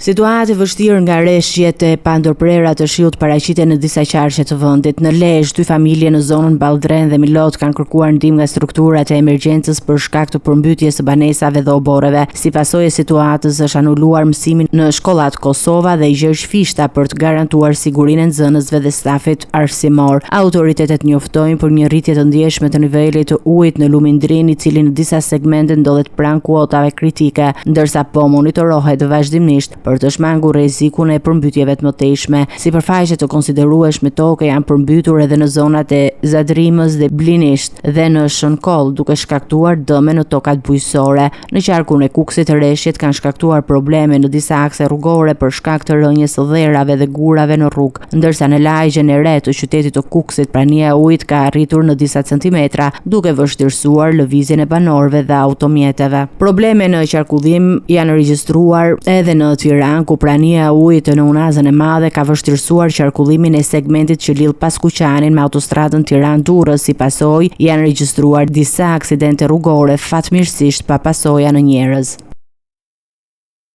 Situatë e vështirë nga rreshjet e pandërprera të shiut paraqiten në disa qarqe të vendit. Në Lezhë, 2 familje në zonën Ballldren dhe Milot kanë kërkuar ndihmë nga strukturat e emergjencës për shkak të përmbytjes së banesave dhe oborreve. Si pasojë e situatës, është anuluar mësimin në shkollat Kosova dhe i Gjergj Fishta për të garantuar sigurinë e nxënësve dhe stafit arsimor. Autoritetet njoftojnë për një rritje të ndjeshme të nivelit të ujit në lumin Drin, i cili në disa segmente ndodhet pranë kuotave kritike, ndërsa po monitorohet vazhdimisht për të shmangur rrezikun e përmbytjeve të mëtejshme. Sipërfaqe të konsiderueshme toke janë përmbytur edhe në zonat e Zadrimës dhe Blinisht dhe në Shënkoll, duke shkaktuar dëme në tokat bujqësore. Në qarkun e Kuksit, rreshjet kanë shkaktuar probleme në disa akse rrugore për shkak të rënjes së dherrave dhe gurave në rrugë, ndërsa në lagjen e re të qytetit të Kuksit prania e ujit ka arritur në disa centimetra, duke vështirësuar lëvizjen e banorëve dhe automjeteve. Probleme në qarkullim janë regjistruar edhe në Tiranë, ku prania e ujit në Unazën e Madhe ka vështirësuar qarkullimin e segmentit që lidh Paskuqanin me autostradën Tiranë-Durrës. Si pasojë, janë regjistruar disa aksidente rrugore, fatmirësisht pa pasoja në njerëz.